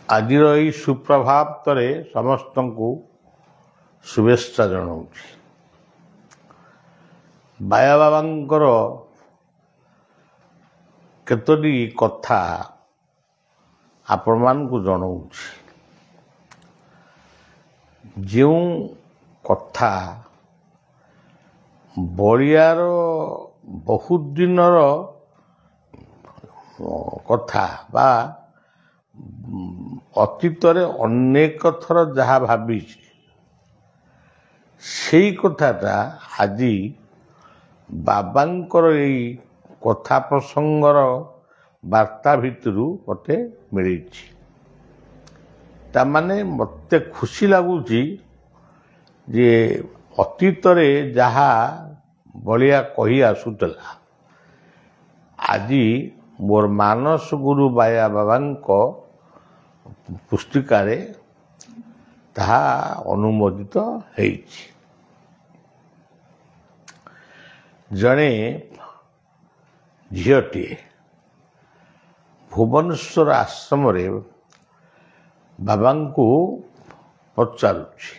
ଆଜିର ଏହି ସୁପ୍ରଭାତରେ ସମସ୍ତଙ୍କୁ ଶୁଭେଚ୍ଛା ଜଣାଉଛି। ବାୟା ବାବାଙ୍କର କେତୋଟି କଥା ଆପଣମାନଙ୍କୁ ଜଣାଉଛି। ଯେଉଁ କଥା ବଳିଆର ବହୁତ ଦିନର କଥା ବା ଅତୀତରେ ଅନେକ ଥର ଯାହା ଭାବିଛି ସେଇ କଥାଟା ଆଜି ବାବାଙ୍କର ଏଇ କଥା ପ୍ରସଙ୍ଗର ବାର୍ତ୍ତା ଭିତରୁ ମୋତେ ମିଳିଛି। ତାମାନେ ମୋତେ ଖୁସି ଲାଗୁଛି ଯେ ଅତୀତରେ ଯାହା ବଳିଆ କହି ଆସୁଥିଲା ଆଜି ମୋର ମାନସ ଗୁରୁ ବାୟା ବାବାଙ୍କ ପୁସ୍ତିକାରେ ତାହା ଅନୁମୋଦିତ ହେଇଛି। ଜଣେ ଝିଅଟିଏ ଭୁବନେଶ୍ୱର ଆଶ୍ରମରେ ବାବାଙ୍କୁ ପଚାରୁଛି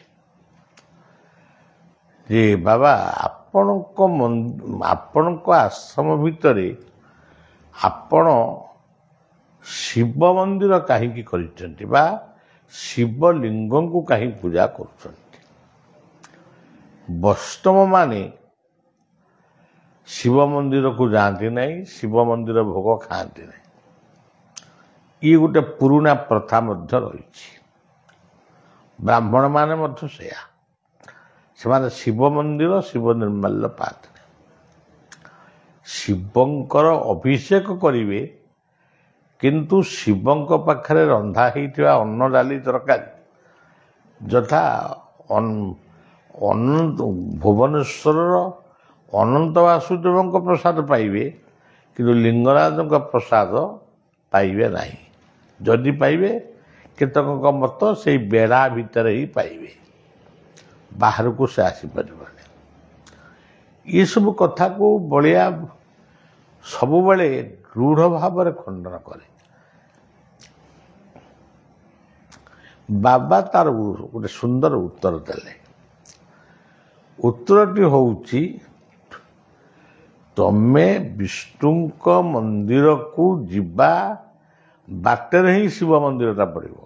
ଯେ ବାବା ଆପଣଙ୍କ ଆଶ୍ରମ ଭିତରେ ଆପଣ ଶିବ ମନ୍ଦିର କାହିଁକି କରିଛନ୍ତି ବା ଶିବଲିଙ୍ଗଙ୍କୁ କାହିଁକି ପୂଜା କରୁଛନ୍ତି? ବୈଷ୍ଣବମାନେ ଶିବ ମନ୍ଦିରକୁ ଯାଆନ୍ତି ନାହିଁ, ଶିବ ମନ୍ଦିର ଭୋଗ ଖାଆନ୍ତି ନାହିଁ। ଇଏ ଗୋଟେ ପୁରୁଣା ପ୍ରଥା ମଧ୍ୟ ରହିଛି। ବ୍ରାହ୍ମଣମାନେ ମଧ୍ୟ ସେୟା, ସେମାନେ ଶିବ ମନ୍ଦିର ଶିବ ନିର୍ମାଲ୍ୟ ପାଆନ୍ତି ନାହିଁ। ଶିବଙ୍କର ଅଭିଷେକ କରିବେ, କିନ୍ତୁ ଶିବଙ୍କ ପାଖରେ ରନ୍ଧା ହେଇଥିବା ଅନ୍ନ ଡାଲି ତରକାରୀ ଯଥା ଭୁବନେଶ୍ୱରର ଅନନ୍ତ ବାସୁଦେବଙ୍କ ପ୍ରସାଦ ପାଇବେ, କିନ୍ତୁ ଲିଙ୍ଗରାଜଙ୍କ ପ୍ରସାଦ ପାଇବେ ନାହିଁ। ଯଦି ପାଇବେ କେତେକଙ୍କ ମତ ସେଇ ବେଢ଼ା ଭିତରେ ହିଁ ପାଇବେ, ବାହାରକୁ ସେ ଆସିପାରିବନି। ଏସବୁ କଥାକୁ ବଳିଆ ସବୁବେଳେ ଦୃଢ଼ ଭାବରେ ଖଣ୍ଡନ କରେ। ବାବା ତାର ଗୋଟେ ସୁନ୍ଦର ଉତ୍ତର ଦେଲେ। ଉତ୍ତରଟି ହେଉଛି ତମେ ବିଷ୍ଣୁଙ୍କ ମନ୍ଦିରକୁ ଯିବା ବାଟରେ ହିଁ ଶିବ ମନ୍ଦିରଟା ପଡ଼ିବ।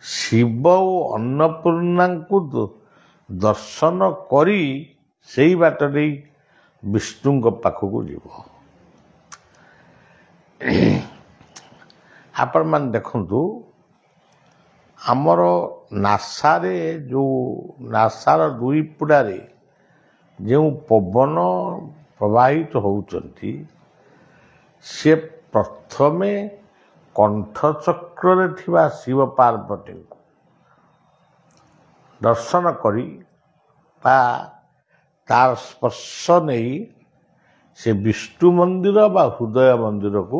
ଶିବ ଓ ଅନ୍ନପୂର୍ଣ୍ଣାଙ୍କୁ ଦର୍ଶନ କରି ସେଇ ବାଟରେ ବିଷ୍ଣୁଙ୍କ ପାଖକୁ ଯିବ। ଆପଣମାନେ ଦେଖନ୍ତୁ, ଆମର ନାସାରେ ନାସାର ଦୁଇ ପୁଡ଼ାରେ ଯେଉଁ ପବନ ପ୍ରବାହିତ ହେଉଛନ୍ତି ସେ ପ୍ରଥମେ କଣ୍ଠଚକ୍ରରେ ଥିବା ଶିବ ପାର୍ବତୀଙ୍କୁ ଦର୍ଶନ କରି ବା ତାର ସ୍ପର୍ଶ ନେଇ ସେ ବିଷ୍ଣୁ ମନ୍ଦିର ବା ହୃଦୟ ମନ୍ଦିରକୁ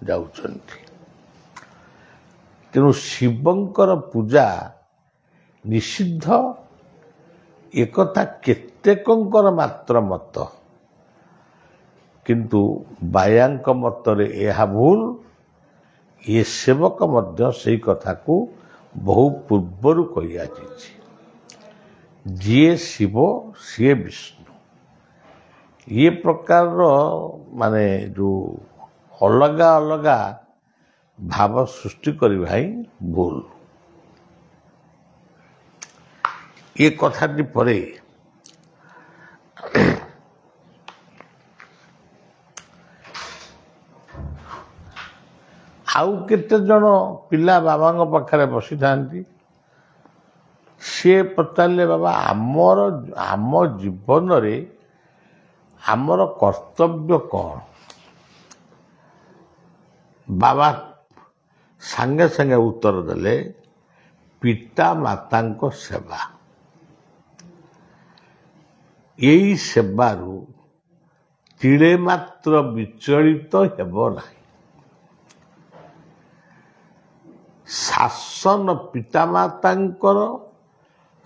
ଯାଉଛନ୍ତି। ତେଣୁ ଶିବଙ୍କର ପୂଜା ନିଷିଦ୍ଧ ଏକଥା କେତେକଙ୍କର ମାତ୍ର ମତ, କିନ୍ତୁ ବାୟାଙ୍କ ମତରେ ଏହା ଭୁଲ। ଏ ସେବକ ମଧ୍ୟ ସେଇ କଥାକୁ ବହୁ ପୂର୍ବରୁ କହି ଆସିଛି। ଯିଏ ଶିବ ସିଏ ବିଷ୍ଣୁ। ଏ ପ୍ରକାରର ଯେଉଁ ଅଲଗା ଅଲଗା ଭାବ ସୃଷ୍ଟି କରିବା ହିଁ ଭୁଲ। ଏ କଥାଟି ପରେ ଆଉ କେତେ ଜଣ ପିଲା ବାବାଙ୍କ ପାଖରେ ବସିଥାନ୍ତି। ସିଏ ପଚାରିଲେ, ବାବା ଆମ ଜୀବନରେ ଆମର କର୍ତ୍ତବ୍ୟ କ'ଣ? ବାବା ସାଙ୍ଗେ ସାଙ୍ଗେ ଉତ୍ତର ଦେଲେ, ପିତା ମାତାଙ୍କ ସେବା। ଏଇ ସେବାରୁ ତିଳେ ମାତ୍ର ବିଚଳିତ ହେବ ନାହିଁ। ଶାସନ ପିତାମାତାଙ୍କର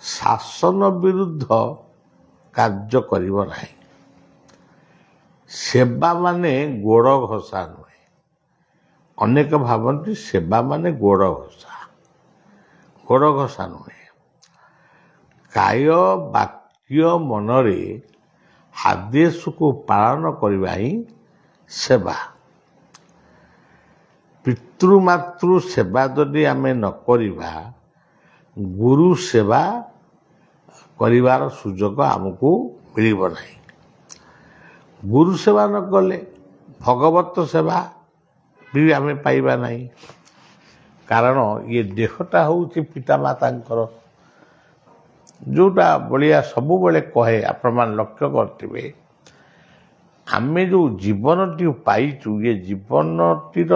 ଶାସନ ବିରୁଦ୍ଧ କାର୍ଯ୍ୟ କରିବ ନାହିଁ। ସେବା ମାନେ ଗୋଡ଼ ଘଷା ନୁହେଁ। ଅନେକ ଭାବନ୍ତି ସେବା ମାନେ ଗୋଡ଼ ଘଷା। ଗୋଡ଼ ଘଷା ନୁହେଁ। କାୟ ବାକ୍ୟ ମନରେ ଆଦେଶକୁ ପାଳନ କରିବା ହିଁ ସେବା। ପିତୃମାତୃ ସେବା ଯଦି ଆମେ ନ କରିବା, ଗୁରୁ ସେବା କରିବାର ସୁଯୋଗ ଆମକୁ ମିଳିବ ନାହିଁ। ଗୁରୁ ସେବା ନ କଲେ ଭଗବତ ସେବା ବି ଆମେ ପାଇବା ନାହିଁ। କାରଣ ଇଏ ଦେହଟା ହେଉଛି ପିତାମାତାଙ୍କର। ଯେଉଁଟା ବଳିଆ ସବୁବେଳେ କହେ, ଆପଣମାନେ ଲକ୍ଷ୍ୟ କରିଥିବେ, ଆମେ ଯେଉଁ ଜୀବନଟି ପାଇଛୁ, ଇଏ ଜୀବନଟିର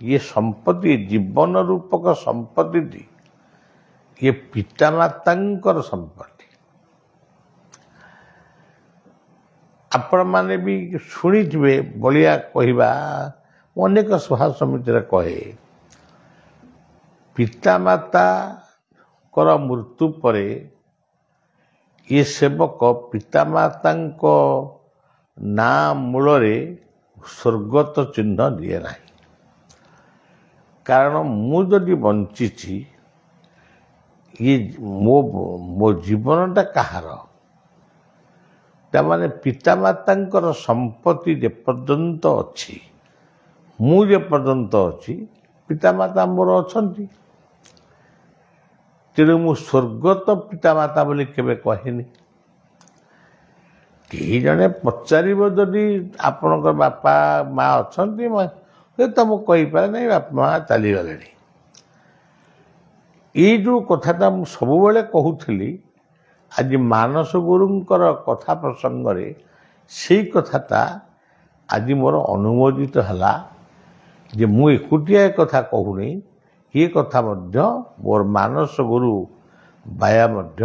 ଇଏ ସମ୍ପତ୍ତି, ଜୀବନ ରୂପକ ସମ୍ପତ୍ତିଟି ଇଏ ପିତାମାତାଙ୍କର ସମ୍ପତ୍ତି। ଆପଣମାନେ ବି ଶୁଣିଥିବେ ବଳିଆ କହିବା, ଅନେକ ସଭା ସମିତିରେ କହେ, ପିତାମାତାଙ୍କର ମୃତ୍ୟୁ ପରେ ଏ ସେବକ ପିତାମାତାଙ୍କ ନାଁ ମୂଳରେ ସ୍ୱର୍ଗତ ଚିହ୍ନ ଦିଏ ନାହିଁ। କାରଣ ମୁଁ ଯଦି ବଞ୍ଚିଛି, ଇଏ ମୋ ଜୀବନଟା କାହାର? ତାମାନେ ପିତାମାତାଙ୍କର ସମ୍ପତ୍ତି ଯେପର୍ଯ୍ୟନ୍ତ ଅଛି, ମୁଁ ଯେପର୍ଯ୍ୟନ୍ତ ଅଛି, ପିତାମାତା ମୋର ଅଛନ୍ତି। ତେଣୁ ମୁଁ ସ୍ୱର୍ଗତ ପିତାମାତା ବୋଲି କେବେ କହେନି। କେହି ଜଣେ ପଚାରିବ ଯଦି ଆପଣଙ୍କ ବାପା ମା ଅଛନ୍ତି, ହୁଏତ ମୁଁ କହିପାରେ ନାହିଁ ବାପା ମା ଚାଲିଗଲେଣି। ଏଇ ଯେଉଁ କଥାଟା ମୁଁ ସବୁବେଳେ କହୁଥିଲି, ଆଜି ମାନସ ଗୁରୁଙ୍କର କଥା ପ୍ରସଙ୍ଗରେ ସେଇ କଥାଟା ଆଜି ମୋର ଅନୁମୋଦିତ ହେଲା ଯେ ମୁଁ ଏକୁଟିଆ ଏ କଥା କହୁନି, ଏ କଥା ମଧ୍ୟ ମୋର ମାନସ ଗୁରୁ ବାୟା ମଧ୍ୟ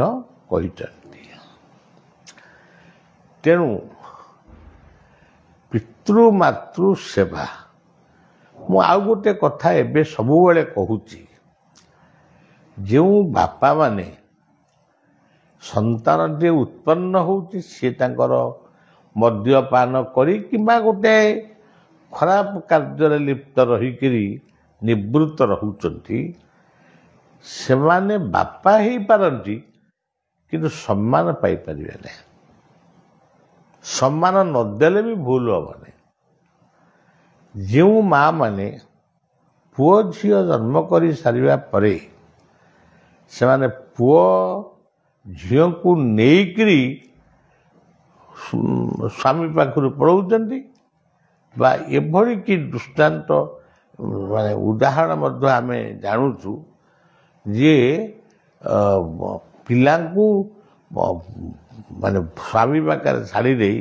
କହିଛନ୍ତି। ତେଣୁ ପିତୃମାତୃ ସେବା। ମୁଁ ଆଉ ଗୋଟେ କଥା ଏବେ ସବୁବେଳେ କହୁଛି, ଯେଉଁ ବାପାମାନେ ସନ୍ତାନଟିଏ ଉତ୍ପନ୍ନ ହେଉଛି, ସେ ତାଙ୍କର ମଦ୍ୟପାନ କରି କିମ୍ବା ଗୋଟେ ଖରାପ କାର୍ଯ୍ୟରେ ଲିପ୍ତ ରହିକରି ନିବୃତ୍ତ ରହୁଛନ୍ତି, ସେମାନେ ବାପା ହେଇପାରନ୍ତି କିନ୍ତୁ ସମ୍ମାନ ପାଇପାରିବେ ନାହିଁ। ସମ୍ମାନ ନଦେଲେ ବି ଭୁଲ ହେବନି। ଯେଉଁ ମା ମାନେ ପୁଅ ଝିଅ ଜନ୍ମ କରି ସାରିବା ପରେ ସେମାନେ ପୁଅ ଝିଅଙ୍କୁ ନେଇକରି ସ୍ୱାମୀ ପାଖରୁ ପଳାଉଛନ୍ତି, ବା ଏଭଳି କି ଦୃଷ୍ଟାନ୍ତ ମାନେ ଉଦାହରଣ ମଧ୍ୟ ଆମେ ଜାଣୁଛୁ ଯେ ପିଲାଙ୍କୁ ମାନେ ସ୍ୱାମୀ ପାଖରେ ଛାଡ଼ି ଦେଇ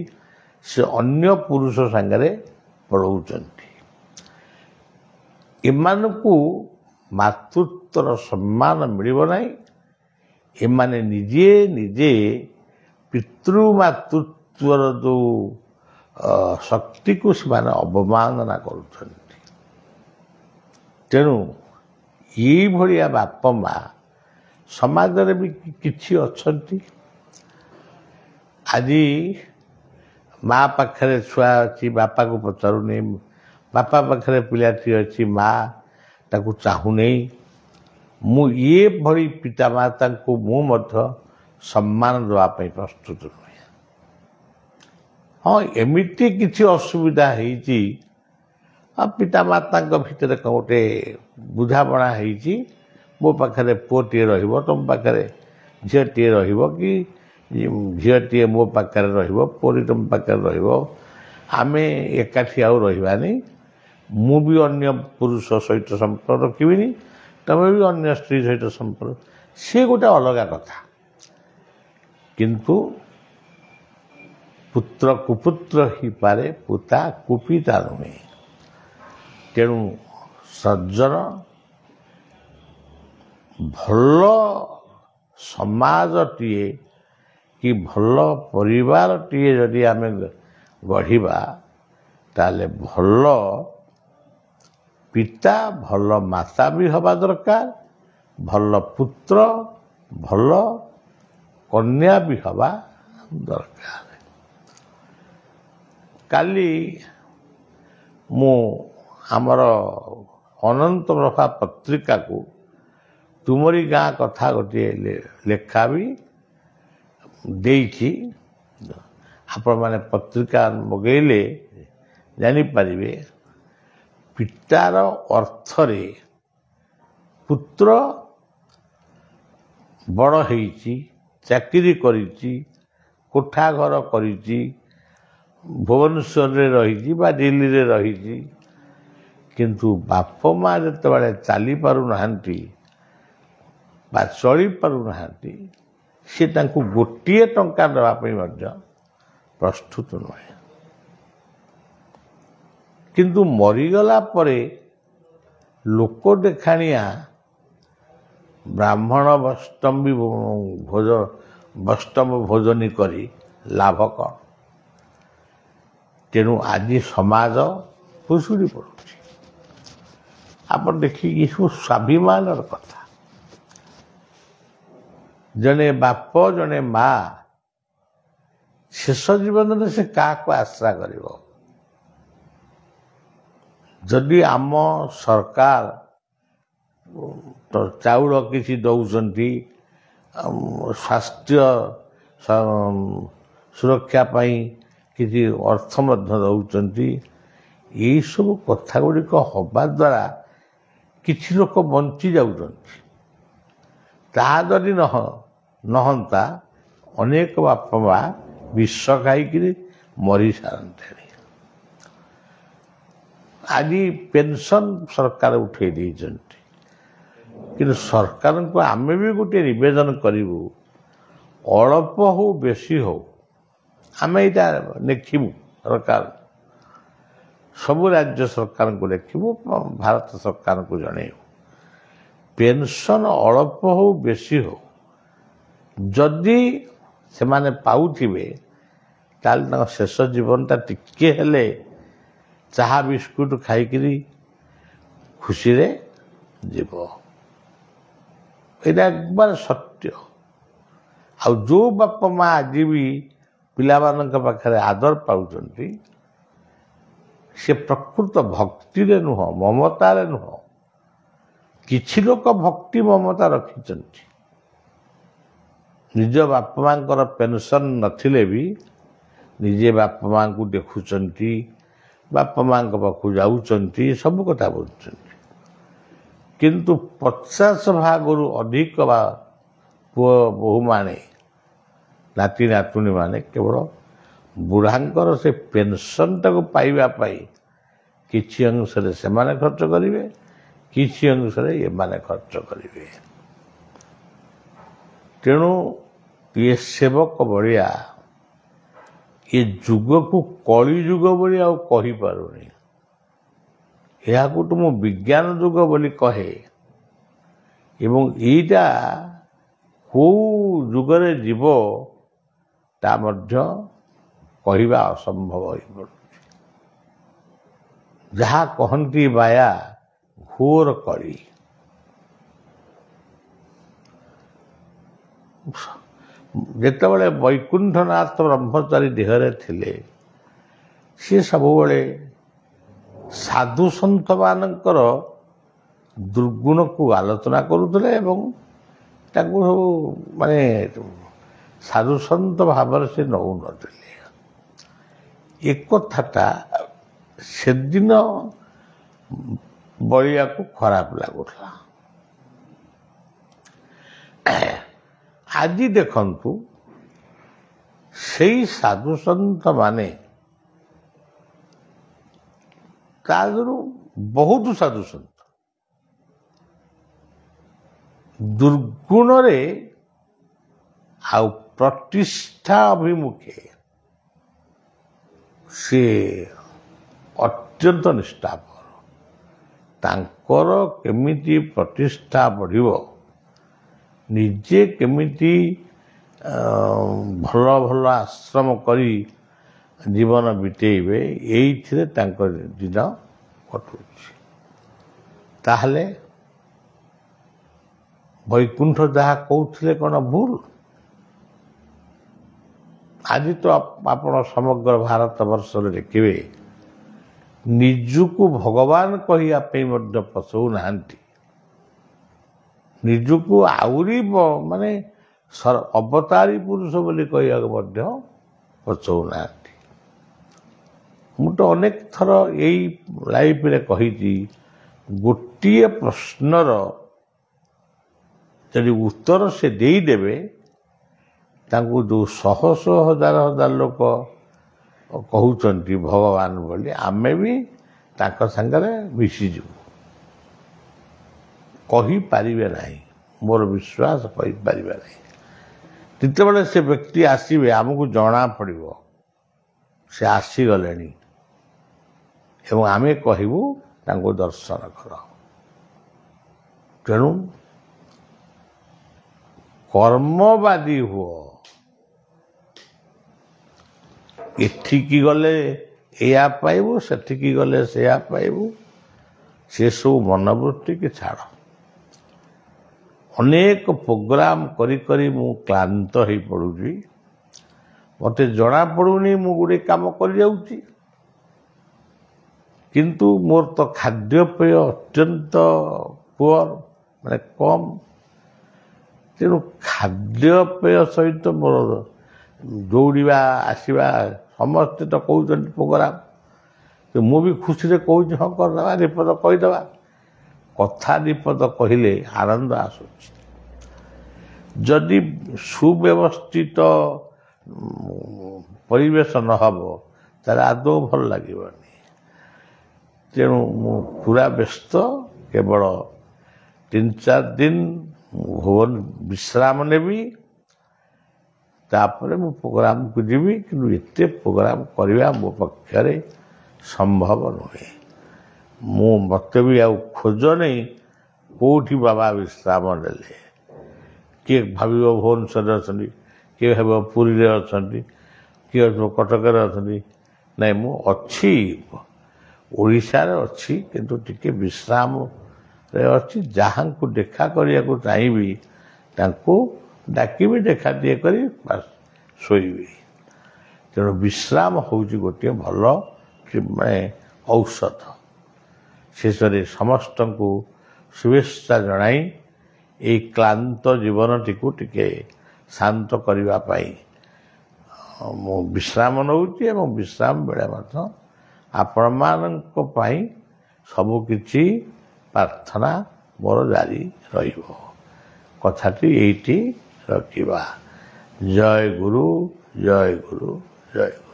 ସେ ଅନ୍ୟ ପୁରୁଷ ସାଙ୍ଗରେ ପଳାଉଛନ୍ତି। ଏମାନଙ୍କୁ ମାତୃତ୍ୱର ସମ୍ମାନ ମିଳିବ ନାହିଁ। ଏମାନେ ନିଜେ ନିଜେ ପିତୃମାତୃତ୍ୱର ଯେଉଁ ଶକ୍ତିକୁ ସେମାନେ ଅବମାନନା କରୁଛନ୍ତି। ତେଣୁ ଏଇଭଳିଆ ବାପ ମା ସମାଜରେ ବି କିଛି ଅଛନ୍ତି। ଆଜି ମା ପାଖରେ ଛୁଆ ଅଛି, ବାପାକୁ ପଚାରୁନି, ବାପା ପାଖରେ ପିଲାଟି ଅଛି, ମା ତାକୁ ଚାହୁଁନେଇ। ମୁଁ ଏଭଳି ପିତାମାତାଙ୍କୁ ମୁଁ ମଧ୍ୟ ସମ୍ମାନ ଦେବା ପାଇଁ ପ୍ରସ୍ତୁତ ନୁହେଁ। ହଁ, ଏମିତି କିଛି ଅସୁବିଧା ହେଇଛି, ପିତାମାତାଙ୍କ ଭିତରେ ଗୋଟେ ବୁଝାମଣା ହେଇଛି, ମୋ ପାଖରେ ପୁଅଟିଏ ରହିବ, ତୁମ ପାଖରେ ଝିଅଟିଏ ରହିବ, କି ଝିଅଟିଏ ମୋ ପାଖରେ ରହିବ, ପୁଅଟି ତୁମ ପାଖରେ ରହିବ, ଆମେ ଏକାଠି ଆଉ ରହିବାନି। ମୁଁ ବି ଅନ୍ୟ ପୁରୁଷ ସହିତ ସମ୍ପର୍କ ରଖିବିନି, ତମେ ବି ଅନ୍ୟ ସ୍ତ୍ରୀ ସହିତ ସମ୍ପର୍କ, ସେ ଗୋଟେ ଅଲଗା କଥା। କିନ୍ତୁ ପୁତ୍ର କୁପୁତ୍ର ହେଇପାରେ, ପିତା କୁପିତା ନୁହେଁ। ତେଣୁ ସଜ୍ଜନ ଭଲ ସମାଜଟିଏ କି ଭଲ ପରିବାରଟିଏ ଯଦି ଆମେ ଗଢ଼ିବା, ତାହେଲେ ଭଲ ପିତା ଭଲ ମାତା ବି ହେବା ଦରକାର, ଭଲ ପୁତ୍ର ଭଲ କନ୍ୟା ବି ହେବା ଦରକାର। କାଲି ମୁଁ ଆମର ଅନନ୍ତ ପ୍ରଭା ପତ୍ରିକାକୁ ତୁମରି ଗାଁ କଥା ଗୋଟିଏ ଲେଖା ବି ଦେଇଛି। ଆପଣମାନେ ପତ୍ରିକା ମଗେଇଲେ ଜାଣିପାରିବେ। ପିତାର ଅର୍ଥରେ ପୁତ୍ର ବଡ଼ ହେଇଛି, ଚାକିରି କରିଛି, କୋଠା ଘର କରିଛି, ଭୁବନେଶ୍ୱରରେ ରହିଛି ବା ଦିଲ୍ଲୀରେ ରହିଛି, କିନ୍ତୁ ବାପ ମା ଯେତେବେଳେ ଚାଲିପାରୁନାହାନ୍ତି ବା ଚଳିପାରୁନାହାନ୍ତି, ସେ ତାଙ୍କୁ ଗୋଟିଏ ଟଙ୍କା ଦେବା ପାଇଁ ମଧ୍ୟ ପ୍ରସ୍ତୁତ ନୁହେଁ। କିନ୍ତୁ ମରିଗଲା ପରେ ଲୋକ ଦେଖାଣିଆ ବ୍ରାହ୍ମଣ ବୈଷ୍ଣବ ଭୋଜନୀ କରି ଲାଭ କ'ଣ? ତେଣୁ ଆଜି ସମାଜ ଭୁଷୁଡ଼ି ପଡ଼ୁଛି। ଆପଣ ଦେଖିକି ସବୁ ସ୍ୱାଭିମାନର କଥା। ଜଣେ ବାପ ଜଣେ ମା ଶେଷ ଜୀବନରେ ସେ କାହାକୁ ଆଶ୍ରା କରିବ? ଯଦି ଆମ ସରକାର ଚାଉଳ କିଛି ଦେଉଛନ୍ତି, ସ୍ୱାସ୍ଥ୍ୟ ସୁରକ୍ଷା ପାଇଁ କିଛି ଅର୍ଥ ମଧ୍ୟ ଦେଉଛନ୍ତି, ଏଇସବୁ କଥା ଗୁଡ଼ିକ ହେବା ଦ୍ୱାରା କିଛି ଲୋକ ବଞ୍ଚି ଯାଉଛନ୍ତି। ତାହା ଯଦି ନହନ୍ତା ଅନେକ ବାପା ମା ବିଷ ଖାଇକିରି ମରିସାରନ୍ତେଣି। ଆଜି ପେନସନ୍ ସରକାର ଉଠାଇ ଦେଇଛନ୍ତି, କିନ୍ତୁ ସରକାରଙ୍କୁ ଆମେ ବି ଗୋଟିଏ ନିବେଦନ କରିବୁ, ଅଳ୍ପ ହଉ ବେଶୀ ହଉ ଆମେ ଏଇଟା ଲେଖିବୁ। ସରକାର ସବୁ ରାଜ୍ୟ ସରକାରଙ୍କୁ ଲେଖିବୁ, ଭାରତ ସରକାରଙ୍କୁ ଜଣେଇବୁ, ପେନସନ୍ ଅଳ୍ପ ହଉ ବେଶୀ ହଉ ଯଦି ସେମାନେ ପାଉଥିବେ ତାହେଲେ ତାଙ୍କ ଶେଷ ଜୀବନଟା ଟିକେ ହେଲେ ଚାହା ବିସ୍କୁଟ ଖାଇକିରି ଖୁସିରେ ଯିବ। ଏଇଟା ଏକବାରେ ସତ୍ୟ। ଆଉ ଯେଉଁ ବାପା ମା ଆଜି ବି ପିଲାମାନଙ୍କ ପାଖରେ ଆଦର ପାଉଛନ୍ତି, ସେ ପ୍ରକୃତ ଭକ୍ତିରେ ନୁହଁ, ମମତାରେ ନୁହଁ। କିଛି ଲୋକ ଭକ୍ତି ମମତା ରଖିଛନ୍ତି, ନିଜ ବାପା ମାଙ୍କର ପେନସନ୍ ନଥିଲେ ବି ନିଜେ ବାପା ମାଙ୍କୁ ଦେଖୁଛନ୍ତି, ବାପା ମାଙ୍କ ପାଖକୁ ଯାଉଛନ୍ତି, ସବୁ କଥା ବୁଝୁଛନ୍ତି। କିନ୍ତୁ 50 ଭାଗରୁ ଅଧିକ ପୁଅ ବୋହୂମାନେ, ନାତି ନାତୁଣୀମାନେ କେବଳ ବୁଢ଼ାଙ୍କର ସେ ପେନସନ୍ଟାକୁ ପାଇବା ପାଇଁ କିଛି ଅଂଶରେ ସେମାନେ ଖର୍ଚ୍ଚ କରିବେ, କିଛି ଅଂଶରେ ଏମାନେ ଖର୍ଚ୍ଚ କରିବେ। ତେଣୁ ଇଏ ସେବକ ଭଳିଆ ଏ ଯୁଗକୁ କଳି ଯୁଗ ବୋଲି ଆଉ କହିପାରୁନି। ଏହାକୁ ତ ମୁଁ ବିଜ୍ଞାନ ଯୁଗ ବୋଲି କହେ, ଏବଂ ଏଇଟା କେଉଁ ଯୁଗରେ ଯିବ ତା ମଧ୍ୟ କହିବା ଅସମ୍ଭବ ହୋଇପଡ଼ୁଛି। ଯାହା କହନ୍ତି ବାୟା ଘୋର କଳି। ଯେତେବେଳେ ବୈକୁଣ୍ଠନାଥ ବ୍ରହ୍ମଚାରୀ ଦେହରେ ଥିଲେ, ସିଏ ସବୁବେଳେ ସାଧୁ ସନ୍ଥମାନଙ୍କର ଦୁର୍ଗୁଣକୁ ଆଲୋଚନା କରୁଥିଲେ ଏବଂ ତାଙ୍କୁ ସବୁ ମାନେ ସାଧୁ ସନ୍ଥ ଭାବରେ ସେ ନେଉନଥିଲେ। ଏ କଥାଟା ସେଦିନ ବଳିବାକୁ ଖରାପ ଲାଗୁଥିଲା। ଆଜି ଦେଖନ୍ତୁ, ସେଇ ସାଧୁସନ୍ଥମାନେ, ତା ଦେହରୁ ବହୁତ ସାଧୁସନ୍ଥ ଦୁର୍ଗୁଣରେ ଆଉ ପ୍ରତିଷ୍ଠା ଅଭିମୁଖେ ସେ ଅତ୍ୟନ୍ତ ନିଷ୍ଠାପର। ତାଙ୍କର କେମିତି ପ୍ରତିଷ୍ଠା ବଢ଼ିବ, ନିଜେ କେମିତି ଭଲ ଭଲ ଆଶ୍ରମ କରି ଜୀବନ ବିତେଇବେ, ଏଇଥିରେ ତାଙ୍କ ଦିନ କଟୁଛି। ତାହେଲେ ବୈକୁଣ୍ଠ ଯାହା କହୁଥିଲେ କ'ଣ ଭୁଲ? आज तो आपण समग्र भारत वर्षରେ ଦେଖିବେ ନିଜକୁ ଭଗବାନ କହିବା ପାଇଁ ମଧ୍ୟ ପଛଉ ନାହାନ୍ତି। ନିଜକୁ ଆହୁରି ମାନେ ଅବତାରୀ ପୁରୁଷ ବୋଲି କହିବାକୁ ମଧ୍ୟ ପଛଉ ନାହାନ୍ତି। ମୁଁ ତ ଅନେକ ଥର ଏଇ ଲାଇଫରେ କହିଛି, ଗୋଟିଏ ପ୍ରଶ୍ନର ଯଦି ଉତ୍ତର ସେ ଦେଇଦେବେ, ତାଙ୍କୁ ଯେଉଁ ଶହ ଶହ ହଜାର ହଜାର ଲୋକ କହୁଛନ୍ତି ଭଗବାନ ବୋଲି, ଆମେ ବି ତାଙ୍କ ସାଙ୍ଗରେ ମିଶିଯିବୁ। କହିପାରିବେ ନାହିଁ, ମୋର ବିଶ୍ୱାସ କହିପାରିବେ ନାହିଁ। ଯେତେବେଳେ ସେ ବ୍ୟକ୍ତି ଆସିବେ ଆମକୁ ଜଣା ପଡ଼ିବ ସେ ଆସିଗଲେଣି ଏବଂ ଆମେ କହିବୁ ତାଙ୍କୁ ଦର୍ଶନ କର। ତେଣୁ କର୍ମବାଦୀ ହୁଅ। ଏଠିକି ଗଲେ ଏଇଆ ପାଇବୁ, ସେଠିକି ଗଲେ ସେଇଆ ପାଇବୁ, ସେସବୁ ମନୋବୃତ୍ତିକି ଛାଡ଼। ଅନେକ ପ୍ରୋଗ୍ରାମ କରି କରି ମୁଁ କ୍ଳାନ୍ତ ହୋଇପଡ଼ୁଛି। ମୋତେ ଜଣାପଡ଼ୁନି ମୁଁ ଗୋଟେ କାମ କରିଯାଉଛି, କିନ୍ତୁ ମୋର ତ ଖାଦ୍ୟପେୟ ଅତ୍ୟନ୍ତ ପୁଅର, ମାନେ କମ୍। ତେଣୁ ଖାଦ୍ୟପେୟ ସହିତ ମୋର ଦୌଡ଼ିବା ଆସିବା, ସମସ୍ତେ ତ କହୁଛନ୍ତି ପ୍ରୋଗ୍ରାମ, ମୁଁ ବି ଖୁସିରେ କହୁଛି ହଁ କରିଦେବା, ନିପଦ କହିଦେବା। କଥା ନିପଦ କହିଲେ ଆନନ୍ଦ ଆସୁଛି। ଯଦି ସୁବ୍ୟବସ୍ଥିତ ପରିବେଶ ନ ହେବ ତାହେଲେ ଆଦୌ ଭଲ ଲାଗିବନି। ତେଣୁ ମୁଁ ପୁରା ବ୍ୟସ୍ତ। କେବଳ 3-4 ଦିନ ଭୁବନ ବିଶ୍ରାମ ନେବି, ତାପରେ ମୁଁ ପ୍ରୋଗ୍ରାମକୁ ଯିବି। କିନ୍ତୁ ଏତେ ପ୍ରୋଗ୍ରାମ କରିବା ମୋ ପକ୍ଷରେ ସମ୍ଭବ ନୁହେଁ। ମୋତେ ବି ଆଉ ଖୋଜ ନେଇ କେଉଁଠି ବାବା ବିଶ୍ରାମ ନେଲେ। କିଏ ଭାବିବ ଭୁବନେଶ୍ୱରରେ ଅଛନ୍ତି, କିଏ ଭାବିବ ପୁରୀରେ ଅଛନ୍ତି, କିଏ କଟକରେ ଅଛନ୍ତି। ନାଇଁ, ମୁଁ ଅଛି, ଓଡ଼ିଶାରେ ଅଛି, କିନ୍ତୁ ଟିକେ ବିଶ୍ରାମରେ ଅଛି। ଯାହାଙ୍କୁ ଦେଖା କରିବାକୁ ଚାହିଁବି ତାଙ୍କୁ ଡାକିବି, ଦେଖା ଟିକେ କରି ବାସ୍ ଶୋଇବି। ତେଣୁ ବିଶ୍ରାମ ହେଉଛି ଗୋଟିଏ ଭଲ ମାନେ ଔଷଧ। ଶେଷରେ ସମସ୍ତଙ୍କୁ ଶୁଭେଚ୍ଛା ଜଣାଇ ଏଇ କ୍ଳାନ୍ତ ଜୀବନଟିକୁ ଟିକେ ଶାନ୍ତ କରିବା ପାଇଁ ମୁଁ ବିଶ୍ରାମ ନେଉଛି ଏବଂ ବିଶ୍ରାମ ବେଳେ ମଧ୍ୟ ଆପଣମାନଙ୍କ ପାଇଁ ସବୁକିଛି ପ୍ରାର୍ଥନା ମୋର ଜାରି ରହିବ। କଥାଟି ଏଇଠି ରଖିବା। ଜୟ ଗୁରୁ, ଜୟ ଗୁରୁ, ଜୟ ଗୁରୁ।